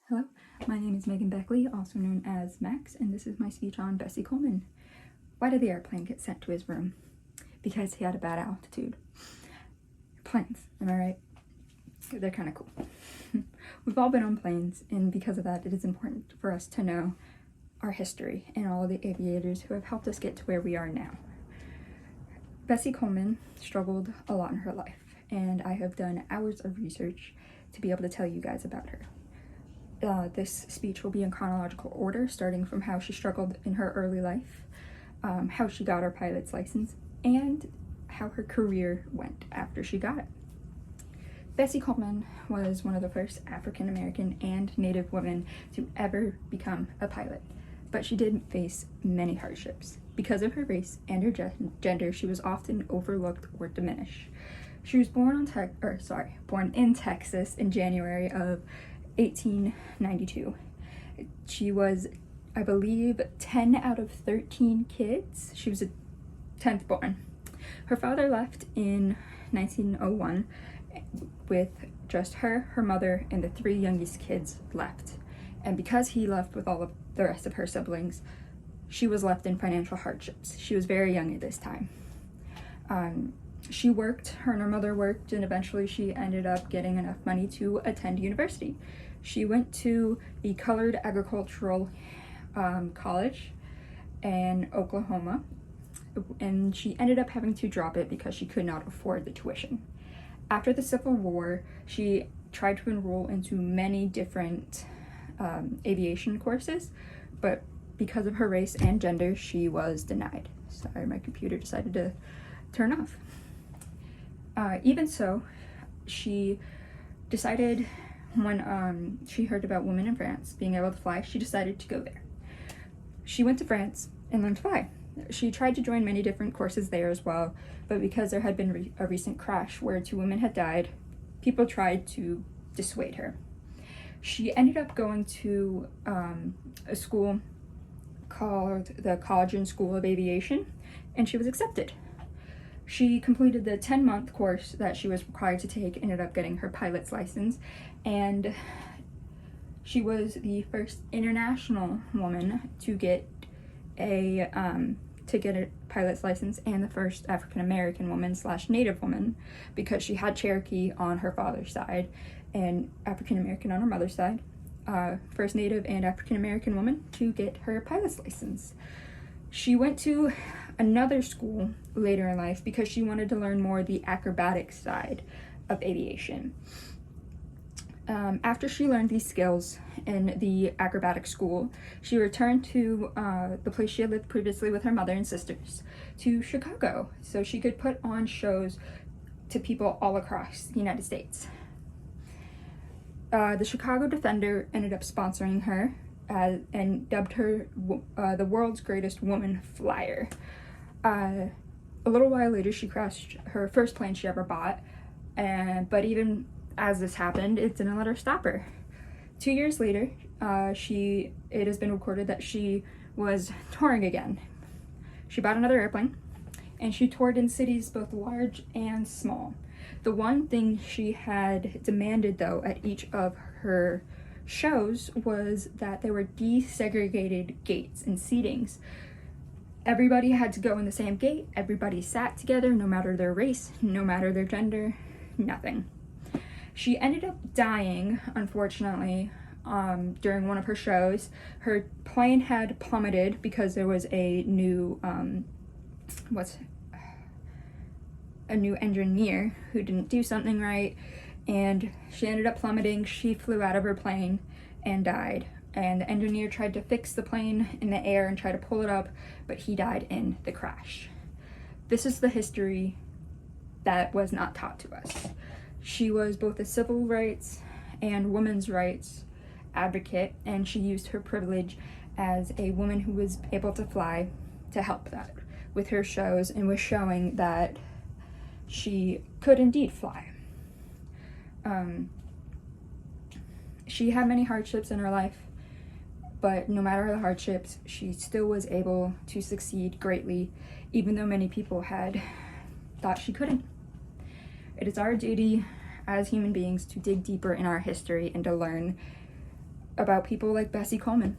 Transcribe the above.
Hello, my name is Megan Beckley, also known as Max, and this is my speech on Bessie Colman. Why did the airplane get sent to his room? Because he had a bad altitude. Planes, am I right? They're kind of cool. We've all been on planes, and because of that, it is important for us to know our history and all the aviators who have helped us get to where we are now. Bessie Colman struggled a lot in her life, and I have done hours of research to be able to tell you guys about her. This speech will be in chronological order, starting from how she struggled in her early life, how she got her pilot's license, and how her career went after she got it. Bessie Colman was one of the first African American and Native women to ever become a pilot, but she did face many hardships. Because of her race and her gender, she was often overlooked or diminished. She was born in Texas in January of 1892. She was, I believe, 10 out of 13 kids. She was a 10th born. Her father left in 1901 with just her mother, and the 3 youngest kids left. And because he left with all of the rest of her siblings, she was left in financial hardships. She was very young at this time. She worked, her and her mother worked, and eventually she ended up getting enough money to attend university. She went to the Colored Agricultural College in Oklahoma, and she ended up having to drop it because she could not afford the tuition. After the Civil War, she tried to enroll into many different aviation courses, but because of her race and gender, she was denied. Sorry, my computer decided to turn off. Even so, she decided when she heard about women in France being able to fly, she decided to go there. She went to France and learned to fly. She tried to join many different courses there as well, but because there had been a recent crash where 2 women had died, people tried to dissuade her. She ended up going to a school called the College and School of Aviation, and she was accepted. She completed the 10-month course that she was required to take, ended up getting her pilot's license, and she was the first international woman to get a pilot's license, and the first African American woman / Native woman, because she had Cherokee on her father's side and African American on her mother's side. First Native and African American woman to get her pilot's license. She went to another school later in life because she wanted to learn more the acrobatic side of aviation. After she learned these skills in the acrobatic school, she returned to the place she had lived previously with her mother and sisters, to Chicago, so she could put on shows to people all across the United States. The Chicago Defender ended up sponsoring her and dubbed her the world's greatest woman flyer. A little while later, she crashed her first plane she ever bought, but even as this happened, it didn't let her stop her. 2 years later, it has been recorded that she was touring again. She bought another airplane, and she toured in cities both large and small. The one thing she had demanded, though, at each of her shows was that there were desegregated gates and seatings. Everybody had to go in the same gate. Everybody sat together, no matter their race, no matter their gender, nothing. She ended up dying, unfortunately, during one of her shows. Her plane had plummeted because there was a new engineer who didn't do something right, and she ended up plummeting. She flew out of her plane and died, and the engineer tried to fix the plane in the air and try to pull it up, but he died in the crash. This is the history that was not taught to us. She was both a civil rights and women's rights advocate, and she used her privilege as a woman who was able to fly to help that with her shows, and was showing that she could indeed fly. She had many hardships in her life, but no matter the hardships, she still was able to succeed greatly, even though many people had thought she couldn't. It is our duty as human beings to dig deeper in our history and to learn about people like Bessie Colman.